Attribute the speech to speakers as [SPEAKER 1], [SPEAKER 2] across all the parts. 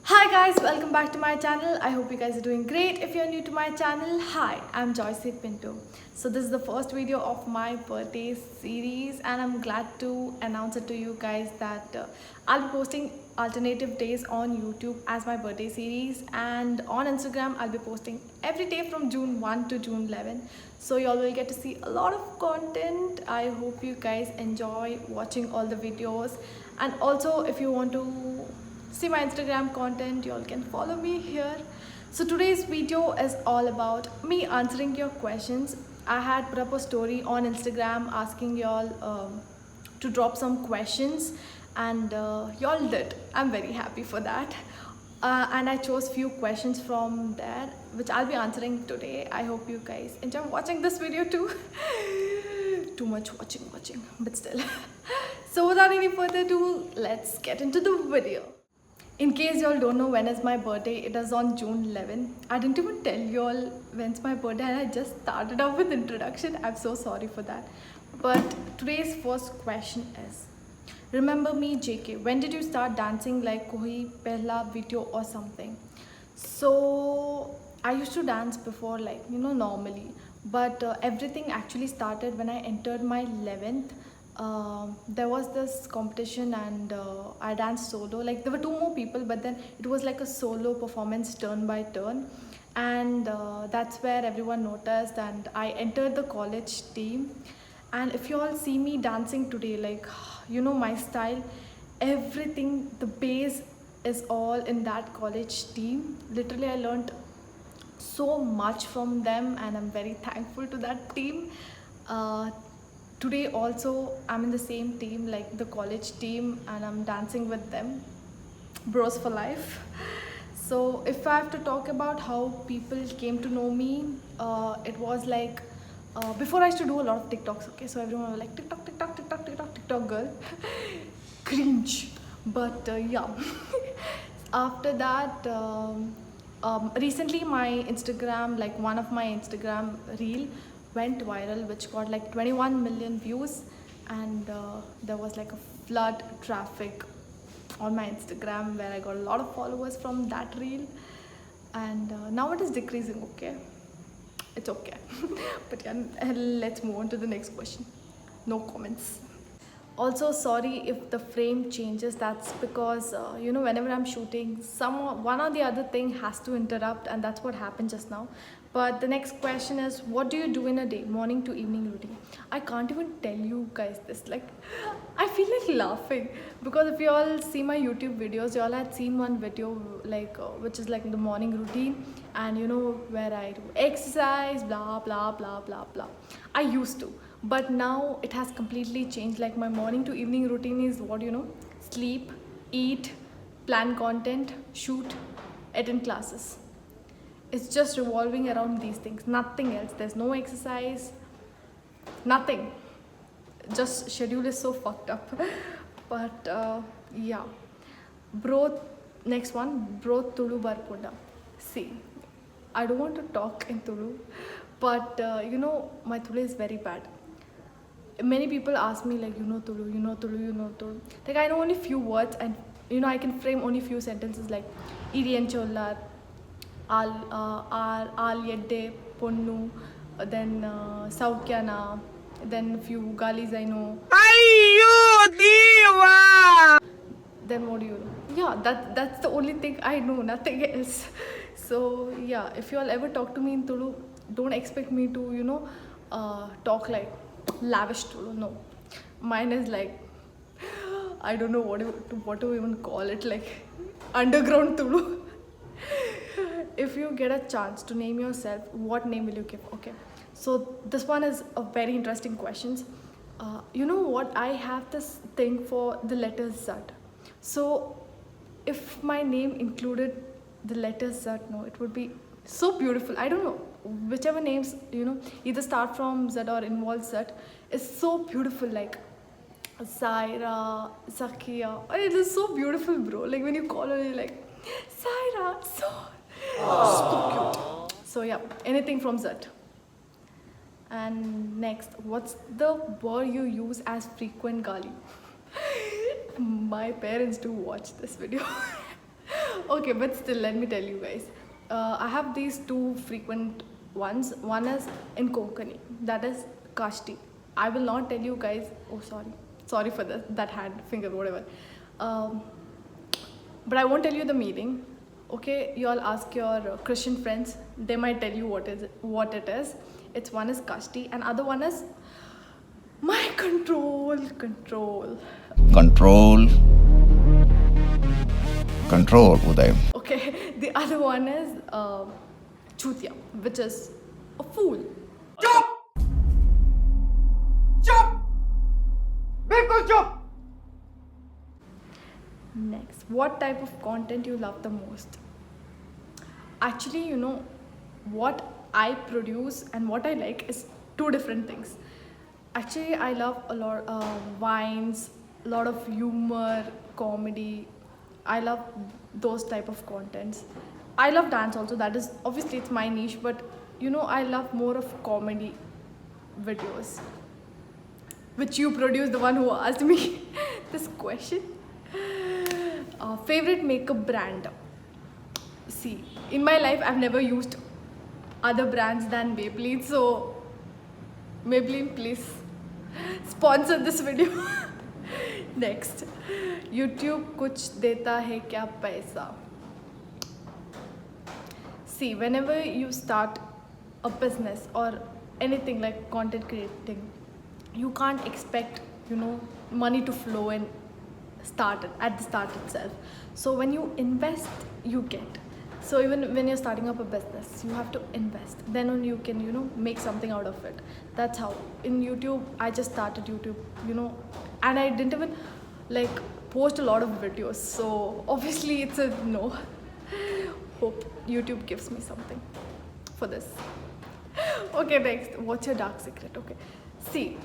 [SPEAKER 1] Hi guys, welcome back to my channel. I hope you guys are doing great. If you're new to my channel, hi, I'm Joyce Pinto. So this is the first video of my birthday series and I'm glad to announce it to you guys that I'll be posting alternative days on YouTube as my birthday series, and on Instagram I'll be posting every day from June 1 to June 11. So y'all will get to see a lot of content. I hope you guys enjoy watching all the videos, and also if you want to see my Instagram content, y'all can follow me here. So today's video is all about me answering your questions. I had put up a story on Instagram asking y'all to drop some questions, and y'all did. I'm very happy for that. And I chose few questions from there which I'll be answering today. I hope you guys enjoy watching this video too. Too much watching, but still. So without any further ado, let's get into the video. In case y'all don't know when is my birthday, it is on June 11. I didn't even tell y'all when's my birthday and I just started off with introduction. I'm so sorry for that. But today's first question is, remember me JK, when did you start dancing like koi pehla video or something? So I used to dance before, like normally, but everything actually started when I entered my 11th. There was this competition and I danced solo. Like there were two more people, but then it was like a solo performance turn by turn, and that's where everyone noticed and I entered the college team. And if you all see me dancing today, like my style, everything, the base is all in that college team. Literally I learned so much from them and I'm very thankful to that team. uh, Today also I'm in the same team, like the college team, and I'm dancing with them, bros for life. So if I have to talk about how people came to know me, it was like before I used to do a lot of TikToks. Okay, so everyone was like TikTok, TikTok, TikTok, TikTok, TikTok girl. Cringe. But yeah. After that, recently my Instagram, like one of my Instagram reel went viral, which got like 21 million views, and there was like a flood traffic on my Instagram where I got a lot of followers from that reel. And now it is decreasing. Okay, it's okay. But yeah, let's move on to the next question. No comments. Also sorry if the frame changes, that's because whenever I'm shooting, one or the other thing has to interrupt, and that's what happened just now. But the next question is, what do you do in a day, morning to evening routine? I can't even tell you guys this, like I feel like laughing, because if you all see my YouTube videos, you all had seen one video like which is like the morning routine, and where I do exercise, blah blah blah blah blah. I used to, but now it has completely changed. Like my morning to evening routine is what sleep, eat, plan content, shoot, attend classes. It's just revolving around these things, nothing else. There's no exercise, nothing. Just schedule is so fucked up. But yeah, bro, next one, bro Tulu Barpunda. See, I don't want to talk in Tulu, but my Tulu is very bad. Many people ask me like, Tulu, Tulu. Like I know only few words, and I can frame only few sentences like Irian Chollar, Al Yedde Ponnu, then Saukyana, then few Galis I know. Ayyo Diva! Then what do you know? Yeah, that's the only thing I know, nothing else. So yeah, if you all ever talk to me in Tulu, don't expect me to talk like lavish Tulu. No, mine is like, I don't know what to even call it, like underground Tulu. If you get a chance to name yourself, what name will you give? Okay, so this one is a very interesting question. You know what, I have this thing for the letter Z. So if my name included the letter Z, no, it would be so beautiful. I don't know, whichever names either start from Z or involve Z is so beautiful, like Zaira, Zakia. It is so beautiful, bro. Like when you call her, you're like, Zaira, so cute. So yeah, anything from Z. And next, what's the word you use as frequent gali? My parents do watch this video. Okay, but still, let me tell you guys. I have these two frequent ones. One is in Konkani, that is Kashti. I will not tell you guys. Oh, sorry for that hand, finger, whatever. Um, but I won't tell you the meaning. Okay, you all ask your Christian friends. They might tell you what it is. It's one is Kashti, and other one is my control.
[SPEAKER 2] Control. Control, Uday.
[SPEAKER 1] Okay, the other one is Chutia, which is a fool.
[SPEAKER 3] चुप चुप बिल्कुल चुप
[SPEAKER 1] Next, what type of content you love the most? Actually, you know, what I produce and what I like is two different things. Actually, I love a lot vines, a lot of humor, comedy. I love those type of contents. I love dance also. That is obviously it's my niche, but you know, I love more of comedy videos. Which you produce, the one who asked me this question. Favorite makeup brand? See, in my life, I've never used other brands than Maybelline, so Maybelline, please sponsor this video. Next, YouTube कुछ देता है क्या पैसा? See, whenever you start a business or anything like content creating, you can't expect, you know, money to flow in at the start itself. So when you invest, you get. So even when you're starting up a business, you have to invest. Then only you can, you know, make something out of it. That's how. In YouTube, I just started YouTube, you know, and I didn't even like post a lot of videos. So obviously it's a no. Hope YouTube gives me something for this. Okay, next. What's your dark secret? Okay. See,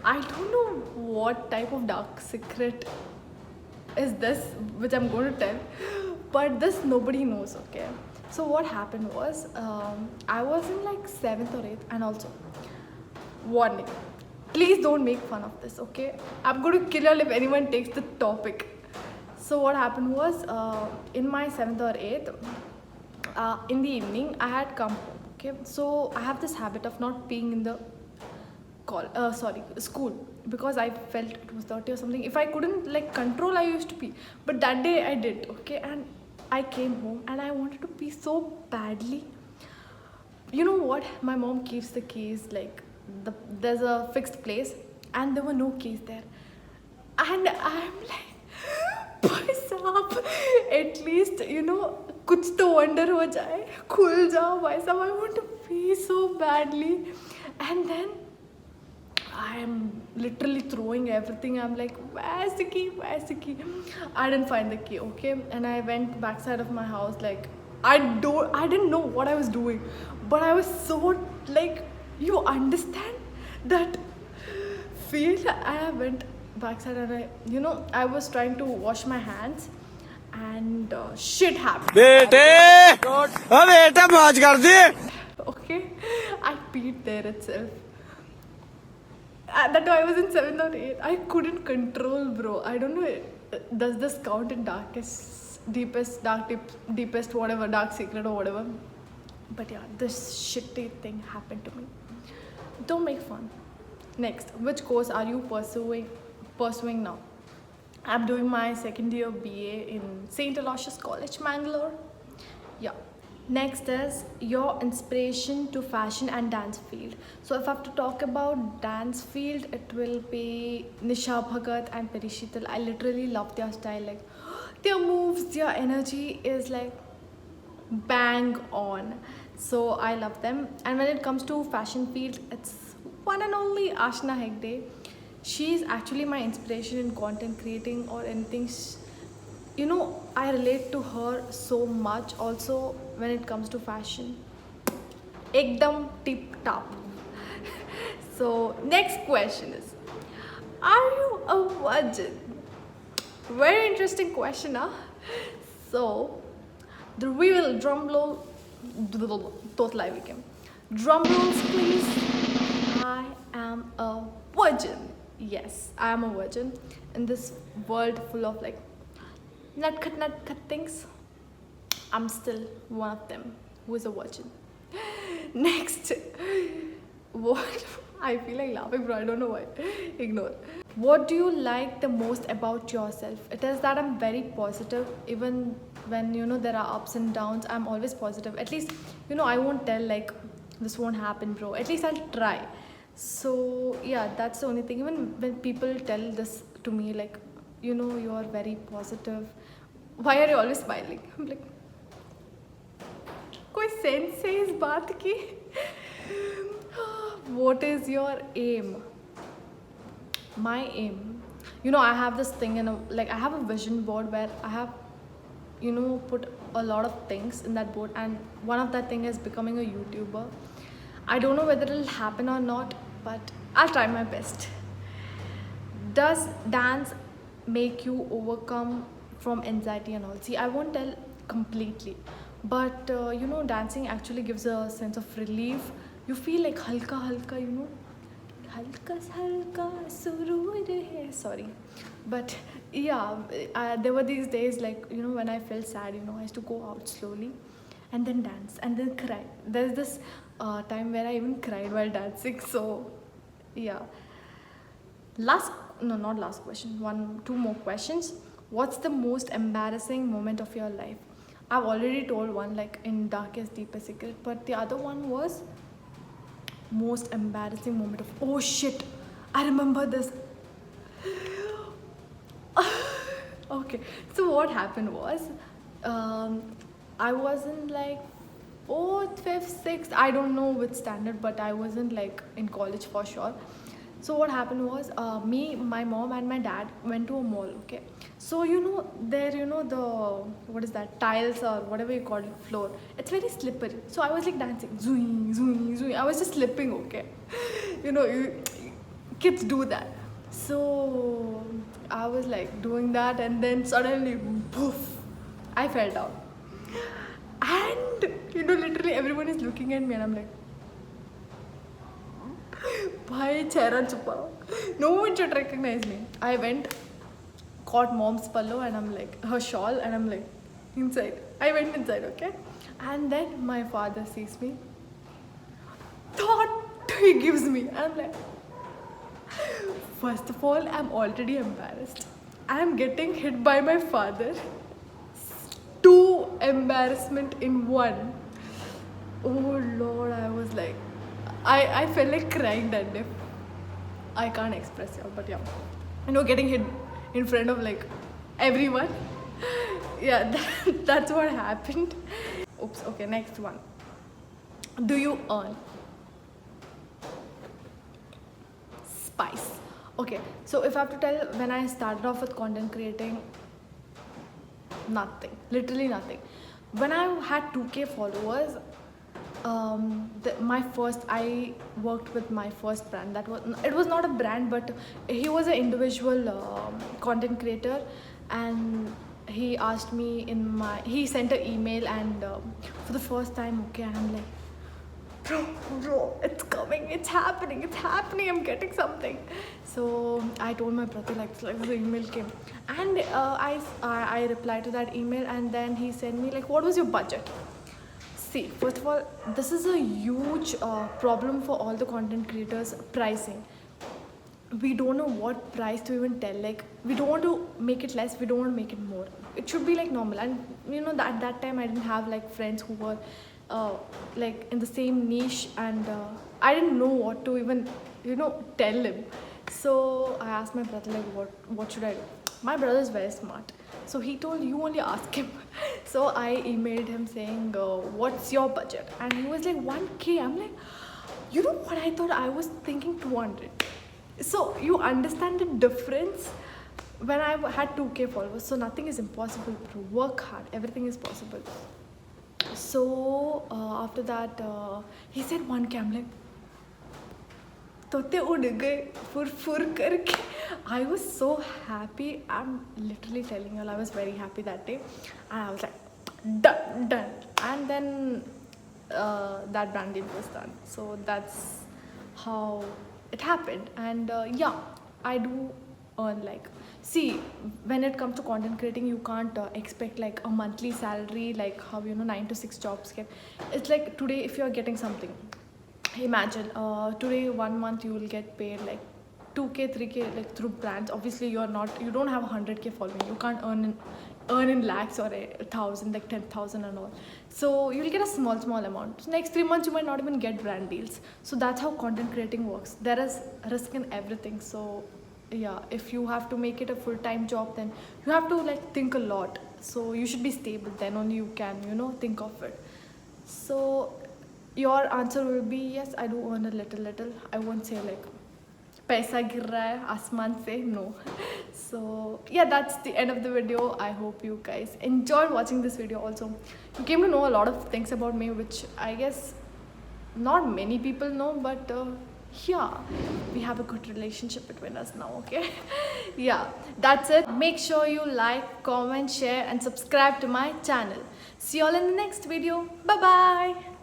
[SPEAKER 1] I don't know what type of dark secret is this, which I'm going to tell, but this nobody knows, okay? So what happened was, I was in like 7th or 8th, and also, warning, please don't make fun of this, okay? I'm going to kill you all if anyone takes the topic. So what happened was, in my 7th or 8th, in the evening, I had come home, okay? So I have this habit of not being in the school, because I felt it was dirty or something. If I couldn't like control, I used to pee, but that day I did, okay? And I came home and I wanted to pee so badly. You know what, my mom keeps the keys like there's a fixed place, and there were no keys there, and I'm like, भाई साहब, at least, you know, कुछ तो wonder हो जाए, खुल जाओ भाई साहब, I want to pee so badly. And then I am literally throwing everything. I'm like, where's the key? I didn't find the key, okay? And I went backside of my house, like, I didn't know what I was doing, but I was so like, you understand that feel? I went backside and I was trying to wash my hands, and shit happened.
[SPEAKER 3] बेटे बेटा मौज कर दे
[SPEAKER 1] Okay, I peed there itself. That I was in 7th or 8th. I couldn't control, bro. I don't know. Does this count in deepest, whatever, dark secret or whatever? But yeah, this shitty thing happened to me. Don't make fun. Next, which course are you pursuing now? I'm doing my second year BA in St. Aloysius College, Mangalore. Yeah. Next is your inspiration to fashion and dance field. So if I have to talk about dance field, it will be Nisha Bhagat and Perishital. I literally love their style. Like their moves, their energy is like bang on. So I love them. And when it comes to fashion field, it's one and only Ashna Hegde. She's actually my inspiration in content creating or anything. You know, I relate to her so much also when it comes to fashion. Ekdam tip top. So next question is, are you a virgin? Very interesting question, huh? So we will drum roll. Drum rolls, please. I am a virgin. Yes, I am a virgin in this world full of like nut cut things. I'm still one of them who is a virgin. Next, what? I feel like laughing, bro. I don't know why. Ignore. What do you like the most about yourself? It is that I'm very positive. Even when there are ups and downs, I'm always positive. At least I won't tell like this won't happen, bro. At least I'll try. So yeah, that's the only thing. Even when people tell this to me, like you are very positive. Why are you always smiling? I'm like, कोई sense है इस बात की? What is your aim? My aim, I have this thing like I have a vision board where I have put a lot of things in that board, and one of that thing is becoming a YouTuber. I don't know whether it'll happen or not, but I'll try my best. Does dance make you overcome from anxiety and all? See, I won't tell completely, but dancing actually gives a sense of relief. You feel like halka halka, halka halka surur hai. Sorry, but yeah, there were these days like when I felt sad, I used to go out slowly and then dance and then cry. There's this time where I even cried while dancing. So yeah, not last question, two more questions. What's the most embarrassing moment of your life? I've already told one, like in darkest deepest secret, but the other one was most embarrassing moment of, oh shit, I remember this. Okay, so what happened was I wasn't like 4th, 5th, 6th, I don't know which standard, but I wasn't like in college for sure. So what happened was me, my mom and my dad went to a mall. Okay, so there the what is that, tiles or whatever you call it, floor, it's very slippery. So I was like dancing zoom zoom zoom, I was just slipping. Okay, kids do that. So I was like doing that, and then suddenly poof, I fell down. And literally everyone is looking at me, and I'm like, bhai chehra chupa, no one should recognize me. I went, caught mom's pallo, and I'm like, her shawl, and I'm like, inside. I went inside. Okay, and then my father sees me, thought he gives me, and I'm like, first of all, I'm already embarrassed. I'm getting hit by my father. 2 embarrassment in 1. Oh Lord, I was like, I felt like crying that day. I can't express it, but yeah, getting hit in front of like everyone. Yeah, that's what happened. Oops. Okay, next one. Do you earn? Spice. Okay, so if I have to tell, when I started off with content creating, nothing, literally nothing. When I had 2K followers, I worked with my first brand. It was not a brand, but he was an individual content creator, and he asked me he sent an email, and for the first time, okay, and I'm like, bro, it's coming, it's happening, I'm getting something. So I told my brother like the email came, and I replied to that email, and then he sent me like, what was your budget? See, first of all, this is a huge problem for all the content creators. Pricing, we don't know what price to even tell. Like, we don't want to make it less, we don't want to make it more. It should be like normal. And at that time I didn't have like friends who were like in the same niche, and I didn't know what to even tell him. So I asked my brother like, what should I do? My brother is very smart, so he told, you only ask him. So I emailed him saying, what's your budget? And he was like, 1K. I'm like, you know what, I thought, I was thinking 200. So you understand the difference. When I had 2K followers, so nothing is impossible, bro. Work hard, everything is possible. So after that he said 1K. I'm like, तोते उड़ गए फुर करके. I was so happy. I'm literally telling you all, I was very happy that day, and I was like, done. And then that brand deal was done. So that's how it happened. And yeah, I do earn like, see, when it comes to content creating, you can't expect like a monthly salary, like how 9 to 6 jobs get. It's like today if you're getting something, imagine today 1 month you will get paid like 2k 3k like through brands. Obviously you don't have 100k following, you can't earn in lakhs or 1,000 like 10,000 and all. So you'll get a small amount. So next 3 months you might not even get brand deals. So that's how content creating works. There is risk in everything. So yeah, if you have to make it a full-time job, then you have to like think a lot. So you should be stable, then only you can think of it. So your answer will be yes, I do earn a little. I won't say like paisa gir raha hai asman se, no. So yeah, that's the end of the video. I hope you guys enjoyed watching this video. Also, you came to know a lot of things about me, which I guess not many people know, but yeah, we have a good relationship between us now. Okay. Yeah, that's it. Make sure you like, comment, share and subscribe to my channel. See you all in the next video. Bye bye.